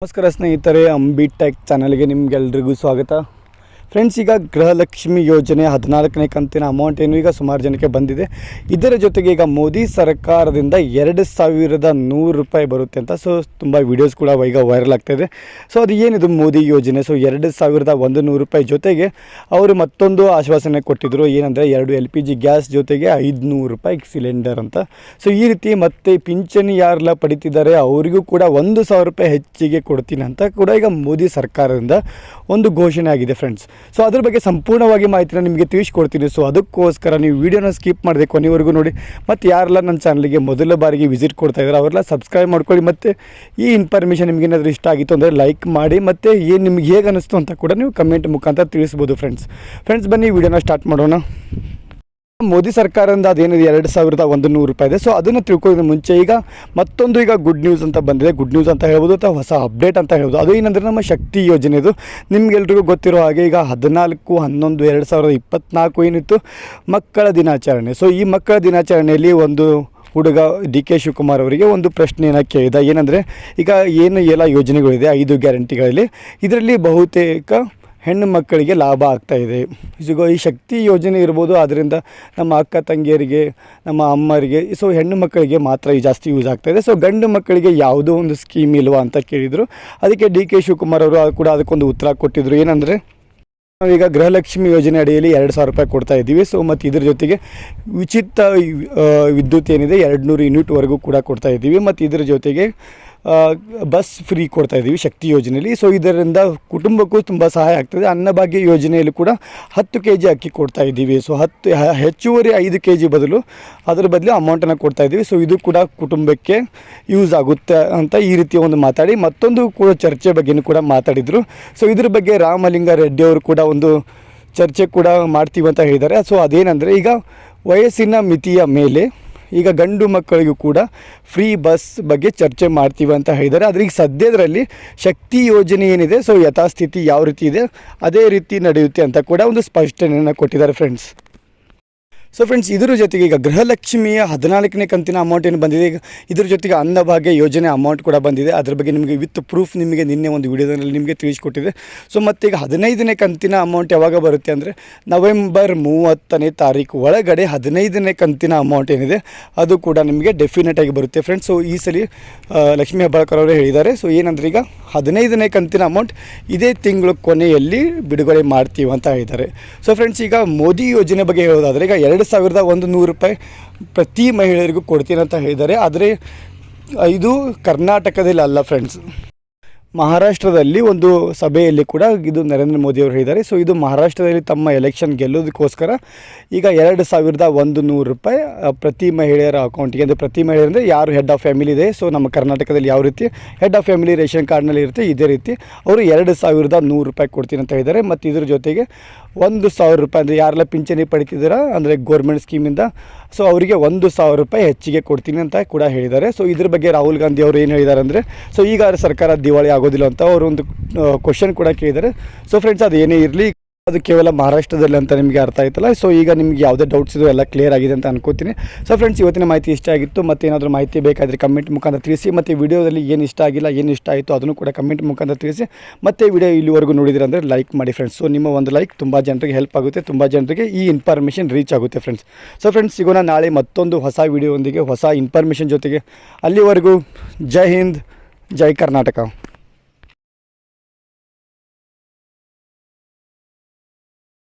ನಮಸ್ಕಾರ ಸ್ನೇಹಿತರೆ, ಅಂಬಿ ಟೆಕ್ ಚಾನಲ್ಗೆ ನಿಮಗೆಲ್ರಿಗೂ ಸ್ವಾಗತ. ಫ್ರೆಂಡ್ಸ್, ಈಗ ಗೃಹಲಕ್ಷ್ಮಿ ಯೋಜನೆ 14ನೇ ಕಂತಿನ ಅಮೌಂಟ್ ಏನು ಈಗ ಸುಮಾರು ಜನಕ್ಕೆ ಬಂದಿದೆ. ಇದರ ಜೊತೆಗೆ ಈಗ ಮೋದಿ ಸರ್ಕಾರದಿಂದ 2100 ರೂಪಾಯಿ ಬರುತ್ತೆ ಅಂತ ತುಂಬ ವೀಡಿಯೋಸ್ ಕೂಡ ಈಗ ವೈರಲ್ ಆಗ್ತಾಯಿದೆ. ಅದು ಏನಿದು ಮೋದಿ ಯೋಜನೆ? 2100 ರೂಪಾಯಿ ಜೊತೆಗೆ ಅವರು ಮತ್ತೊಂದು ಆಶ್ವಾಸನೆ ಕೊಟ್ಟಿದ್ದರು. ಏನಂದರೆ 2 LPG ಗ್ಯಾಸ್ ಜೊತೆಗೆ 500 ರೂಪಾಯಿ ಸಿಲಿಂಡರ್ ಅಂತ. ಈ ರೀತಿ ಮತ್ತೆ ಪಿಂಚಣಿ ಯಾರೆಲ್ಲ ಪಡಿತಿದ್ದಾರೆ ಅವರಿಗೂ ಕೂಡ 1000 ರೂಪಾಯಿ ಹೆಚ್ಚಿಗೆ ಕೊಡ್ತೀನಿ ಅಂತ ಕೂಡ ಈಗ ಮೋದಿ ಸರ್ಕಾರದಿಂದ ಒಂದು ಘೋಷಣೆ ಆಗಿದೆ ಫ್ರೆಂಡ್ಸ್. ಅದ್ರ ಬಗ್ಗೆ ಸಂಪೂರ್ಣವಾಗಿ ಮಾಹಿತಿನ ನಿಮಗೆ ತಿಳಿಸ್ಕೊಡ್ತೀನಿ. ಅದಕ್ಕೋಸ್ಕರ ನೀವು ವಿಡಿಯೋನ ಸ್ಕಿಪ್ ಮಾಡದೆ ಕೊನೆವರೆಗೂ ನೋಡಿ. ಮತ್ತು ಯಾರೆಲ್ಲ ನನ್ನ ಚಾನಲ್ಗೆ ಮೊದಲ ಬಾರಿಗೆ ವಿಸಿಟ್ ಕೊಡ್ತಾ ಇದ್ದಾರೆ ಅವರೆಲ್ಲ ಸಬ್ಸ್ಕ್ರೈಬ್ ಮಾಡ್ಕೊಳ್ಳಿ. ಮತ್ತು ಈ ಇನ್ಫಾರ್ಮೇಷನ್ ನಿಮ್ಗೆ ಏನಾದರೂ ಇಷ್ಟ ಆಗಿತ್ತು ಅಂದರೆ ಲೈಕ್ ಮಾಡಿ. ಮತ್ತು ಏನು ನಿಮ್ಗೆ ಹೇಗೆ ಅನ್ನಿಸ್ತು ಅಂತ ಕೂಡ ನೀವು ಕಮೆಂಟ್ ಮುಖಾಂತರ ತಿಳಿಸ್ಬೋದು ಫ್ರೆಂಡ್ಸ್. ಬನ್ನಿ ವಿಡಿಯೋನ ಸ್ಟಾರ್ಟ್ ಮಾಡೋಣ. ಮೋದಿ ಸರ್ಕಾರದಿಂದ ಅದೇನಿದೆ 2100 ರೂಪಾಯಿ ಇದೆ. ಅದನ್ನು ತಿಳ್ಕೊಳ್ಳೋದು ಮುಂಚೆ ಈಗ ಮತ್ತೊಂದು ಗುಡ್ ನ್ಯೂಸ್ ಅಂತ ಬಂದಿದೆ. ಗುಡ್ ನ್ಯೂಸ್ ಅಂತ ಹೇಳ್ಬೋದು ಅಥವಾ ಹೊಸ ಅಪ್ಡೇಟ್ ಅಂತ ಹೇಳ್ಬೋದು. ಅದು ಏನಂದರೆ ನಮ್ಮ ಶಕ್ತಿ ಯೋಜನೆದು. ನಿಮಗೆಲ್ರಿಗೂ ಗೊತ್ತಿರೋ ಹಾಗೆ ಈಗ 14/11/2024 ಏನಿತ್ತು ಮಕ್ಕಳ ದಿನಾಚರಣೆ. ಈ ಮಕ್ಕಳ ದಿನಾಚರಣೆಯಲ್ಲಿ ಒಂದು ಹುಡುಗ DK ಶಿವಕುಮಾರ್ ಅವರಿಗೆ ಒಂದು ಪ್ರಶ್ನೆಯನ್ನು ಕೇಳಿದ. ಏನಂದರೆ ಈಗ ಏನು ಎಲ್ಲ ಯೋಜನೆಗಳಿದೆ 5 ಗ್ಯಾರಂಟಿಗಳಲ್ಲಿ, ಇದರಲ್ಲಿ ಬಹುತೇಕ ಹೆಣ್ಣು ಮಕ್ಕಳಿಗೆ ಲಾಭ ಆಗ್ತಾಯಿದೆ. ಈ ಶಕ್ತಿ ಯೋಜನೆ ಇರ್ಬೋದು, ಅದರಿಂದ ನಮ್ಮ ಅಕ್ಕ ತಂಗಿಯರಿಗೆ, ನಮ್ಮ ಅಮ್ಮರಿಗೆ, ಹೆಣ್ಣು ಮಕ್ಕಳಿಗೆ ಮಾತ್ರ ಜಾಸ್ತಿ ಯೂಸ್ ಆಗ್ತಾಯಿದೆ. ಗಂಡು ಮಕ್ಕಳಿಗೆ ಯಾವುದೋ ಒಂದು ಸ್ಕೀಮ್ ಇಲ್ವಾ ಅಂತ ಕೇಳಿದರು. ಅದಕ್ಕೆ DK ಶಿವಕುಮಾರ್ ಅವರು ಕೂಡ ಅದಕ್ಕೊಂದು ಉತ್ತರ ಕೊಟ್ಟಿದ್ದರು. ಏನಂದರೆ ನಾವೀಗ ಗೃಹಲಕ್ಷ್ಮಿ ಯೋಜನೆ ಅಡಿಯಲ್ಲಿ 2000 ರೂಪಾಯಿ ಕೊಡ್ತಾ ಇದ್ದೀವಿ. ಮತ್ತು ಇದ್ರ ಜೊತೆಗೆ ಉಚಿತ ವಿದ್ಯುತ್ ಏನಿದೆ 200 ಯೂನಿಟ್ವರೆಗೂ ಕೂಡ ಕೊಡ್ತಾ ಇದ್ದೀವಿ. ಮತ್ತು ಇದ್ರ ಜೊತೆಗೆ ಬಸ್ ಫ್ರೀ ಕೊಡ್ತಾ ಇದ್ದೀವಿ ಶಕ್ತಿ ಯೋಜನೆಯಲ್ಲಿ. ಇದರಿಂದ ಕುಟುಂಬಕ್ಕೂ ತುಂಬ ಸಹಾಯ ಆಗ್ತದೆ. ಅನ್ನಭಾಗ್ಯ ಯೋಜನೆಯಲ್ಲಿ ಕೂಡ 10 kg ಅಕ್ಕಿ ಕೊಡ್ತಾ ಇದ್ದೀವಿ. ಹೆಚ್ಚುವರಿ 5 kg ಬದಲು ಅದರ ಬದಲು ಅಮೌಂಟನ್ನು ಕೊಡ್ತಾ ಇದ್ದೀವಿ. ಇದು ಕೂಡ ಕುಟುಂಬಕ್ಕೆ ಯೂಸ್ ಆಗುತ್ತೆ ಅಂತ ಈ ರೀತಿ ಒಂದು ಮಾತಾಡಿ ಮತ್ತೊಂದು ಕೂಡ ಚರ್ಚೆ ಬಗ್ಗೆಯೂ ಕೂಡ ಮಾತಾಡಿದರು. ಇದ್ರ ಬಗ್ಗೆ ರಾಮಲಿಂಗಾರೆಡ್ಡಿ ಅವರು ಕೂಡ ಒಂದು ಚರ್ಚೆ ಕೂಡ ಮಾಡ್ತೀವಿ ಅಂತ ಹೇಳಿದ್ದಾರೆ. ಅದೇನೆಂದರೆ ಈಗ ವಯಸ್ಸಿನ ಮಿತಿಯ ಮೇಲೆ ಈಗ ಗಂಡು ಮಕ್ಕಳಿಗೂ ಕೂಡ ಫ್ರೀ ಬಸ್ ಬಗ್ಗೆ ಚರ್ಚೆ ಮಾಡ್ತೀವಿ ಅಂತ ಹೇಳಿದ್ದಾರೆ. ಆದರೆ ಈಗ ಸದ್ಯದರಲ್ಲಿ ಶಕ್ತಿ ಯೋಜನೆ ಏನಿದೆ ಯಥಾಸ್ಥಿತಿ ಯಾವ ರೀತಿ ಇದೆ ಅದೇ ರೀತಿ ನಡೆಯುತ್ತೆ ಅಂತ ಕೂಡ ಒಂದು ಸ್ಪಷ್ಟನೆಯನ್ನು ಕೊಟ್ಟಿದ್ದಾರೆ ಫ್ರೆಂಡ್ಸ್. ಫ್ರೆಂಡ್ಸ್, ಇದರ ಜೊತೆಗೆ ಈಗ ಗೃಹಲಕ್ಷ್ಮಿಯ 14ನೇ ಕಂತಿನ ಅಮೌಂಟ್ ಏನು ಬಂದಿದೆ, ಈಗ ಇದ್ರ ಜೊತೆಗೆ ಅನ್ನಭಾಗ್ಯ ಯೋಜನೆ ಅಮೌಂಟ್ ಕೂಡ ಬಂದಿದೆ. ಅದ್ರ ಬಗ್ಗೆ ನಿಮಗೆ ವಿತ್ ಪ್ರೂಫ್ ನಿಮಗೆ ನಿನ್ನೆ ಒಂದು ವಿಡಿಯೋದಲ್ಲಿ ನಿಮಗೆ ತಿಳಿಸ್ಕೊಟ್ಟಿದೆ. ಮತ್ತು ಈಗ 15ನೇ ಕಂತಿನ ಅಮೌಂಟ್ ಯಾವಾಗ ಬರುತ್ತೆ ಅಂದರೆ ನವೆಂಬರ್ 30ನೇ ತಾರೀಕು ಒಳಗಡೆ 15ನೇ ಕಂತಿನ ಅಮೌಂಟ್ ಏನಿದೆ ಅದು ಕೂಡ ನಿಮಗೆ ಡೆಫಿನೆಟಾಗಿ ಬರುತ್ತೆ ಫ್ರೆಂಡ್ಸ್. ಈ ಸಲ ಲಕ್ಷ್ಮೀ ಹೆಬ್ಬಾಳ್ಕರ್ ಅವರೇ ಹೇಳಿದ್ದಾರೆ. ಏನಂದರೆ ಈಗ 15ನೇ ಕಂತಿನ ಅಮೌಂಟ್ ಇದೇ ತಿಂಗಳು ಕೊನೆಯಲ್ಲಿ ಬಿಡುಗಡೆ ಮಾಡ್ತೀವಿ ಅಂತ ಹೇಳಿದ್ದಾರೆ. ಫ್ರೆಂಡ್ಸ್, ಈಗ ಮೋದಿ ಯೋಜನೆ ಬಗ್ಗೆ ಹೇಳೋದಾದರೆ ಈಗ 2100 ರೂಪಾಯಿ ಪ್ರತಿ ಮಹಿಳೆಯರಿಗೂ ಕೊಡ್ತೀನಿ ಅಂತ ಹೇಳಿದ್ದಾರೆ. ಆದರೆ ಇದು ಕರ್ನಾಟಕದಲ್ಲಿ ಅಲ್ಲ ಫ್ರೆಂಡ್ಸ್, ಮಹಾರಾಷ್ಟ್ರದಲ್ಲಿ ಒಂದು ಸಭೆಯಲ್ಲಿ ಕೂಡ ಇದು ನರೇಂದ್ರ ಮೋದಿ ಅವರು ಹೇಳಿದ್ದಾರೆ. ಇದು ಮಹಾರಾಷ್ಟ್ರದಲ್ಲಿ ತಮ್ಮ ಎಲೆಕ್ಷನ್ ಗೆಲ್ಲೋದಕ್ಕೋಸ್ಕರ ಈಗ 2100 ರೂಪಾಯಿ ಪ್ರತಿ ಮಹಿಳೆಯರ ಅಕೌಂಟಿಗೆ, ಅಂದರೆ ಪ್ರತಿ ಮಹಿಳೆ ಅಂದರೆ ಯಾರು ಹೆಡ್ ಆಫ್ ಫ್ಯಾಮಿಲಿ ಇದೆ. ನಮ್ಮ ಕರ್ನಾಟಕದಲ್ಲಿ ಯಾವ ರೀತಿ ಹೆಡ್ ಆಫ್ ಫ್ಯಾಮಿಲಿ ರೇಷನ್ ಕಾರ್ಡ್ನಲ್ಲಿ ಇರುತ್ತೆ ಇದೇ ರೀತಿ ಅವರು 2100 ರೂಪಾಯಿ ಕೊಡ್ತೀನಿ ಅಂತ ಹೇಳಿದ್ದಾರೆ. ಮತ್ತು ಇದ್ರ ಜೊತೆಗೆ 1000 ರೂಪಾಯಿ ಅಂದರೆ ಯಾರೆಲ್ಲ ಪಿಂಚಣಿ ಪಡಿತಿದ್ದೀರಾ ಅಂದರೆ ಗೋರ್ಮೆಂಟ್ ಸ್ಕೀಮಿಂದ ಅವರಿಗೆ 1000 ರೂಪಾಯಿ ಹೆಚ್ಚಿಗೆ ಕೊಡ್ತೀನಿ ಅಂತ ಕೂಡ ಹೇಳಿದ್ದಾರೆ. ಇದ್ರ ಬಗ್ಗೆ ರಾಹುಲ್ ಗಾಂಧಿ ಅವರು ಏನು ಹೇಳಿದ್ದಾರೆ ಅಂದರೆ ಈಗ ಸರ್ಕಾರ ದಿವಾಳಿ ಆಗೋದಿಲ್ಲ ಅಂತ ಅವರು ಒಂದು ಕ್ವಶನ್ ಕೂಡ ಕೇಳಿದ್ದಾರೆ. ಫ್ರೆಂಡ್ಸ್, ಅದು ಏನೇ ಇರಲಿ ಅದು ಕೇವಲ ಮಹಾರಾಷ್ಟ್ರದಲ್ಲಿ ಅಂತ ನಿಮಗೆ ಅರ್ಥ ಆಯ್ತಲ್ಲ. ಈಗ ನಿಮ್ಗೆ ಯಾವುದೇ ಡೌಟ್ಸ್ ಇದು ಎಲ್ಲ ಕ್ಲಿಯರ್ ಆಗಿದೆ ಅಂತ ಅನ್ಕೋತೀನಿ. ಫ್ರೆಂಡ್ಸ್, ಇವತ್ತಿನ ಮಾಹಿತಿ ಇಷ್ಟ ಆಗಿತ್ತು. ಮತ್ತು ಏನಾದರೂ ಮಾಹಿತಿ ಬೇಕಾದರೆ ಕಮೆಂಟ್ ಮುಖಾಂತರ ತಿಳಿಸಿ. ಮತ್ತು ವಿಡಿಯೋದಲ್ಲಿ ಏನು ಇಷ್ಟ ಆಗಿಲ್ಲ ಏನು ಇಷ್ಟ ಆಯಿತು ಅದನ್ನು ಕೂಡ ಕಮೆಂಟ್ ಮುಖಾಂತರ ತಿಳಿಸಿ. ಮತ್ತು ವಿಡಿಯೋ ಇಲ್ಲಿವರೆಗೂ ನೋಡಿದ್ರೆ ಅಂದರೆ ಲೈಕ್ ಮಾಡಿ ಫ್ರೆಂಡ್ಸ್. ನಿಮ್ಮ ಒಂದು ಲೈಕ್ ತುಂಬ ಜನರಿಗೆ ಹೆಲ್ಪ್ ಆಗುತ್ತೆ, ತುಂಬ ಜನರಿಗೆ ಈ ಇನ್ಫಾರ್ಮೇಷನ್ ರೀಚ್ ಆಗುತ್ತೆ ಫ್ರೆಂಡ್ಸ್. ಫ್ರೆಂಡ್ಸ್, ಸಿಗೋಣ ನಾಳೆ ಮತ್ತೊಂದು ಹೊಸ ವಿಡಿಯೋದೊಂದಿಗೆ ಹೊಸ ಇನ್ಫಾರ್ಮೇಷನ್ ಜೊತೆಗೆ. ಅಲ್ಲಿವರೆಗೂ ಜೈ ಹಿಂದ್, ಜೈ ಕರ್ನಾಟಕ.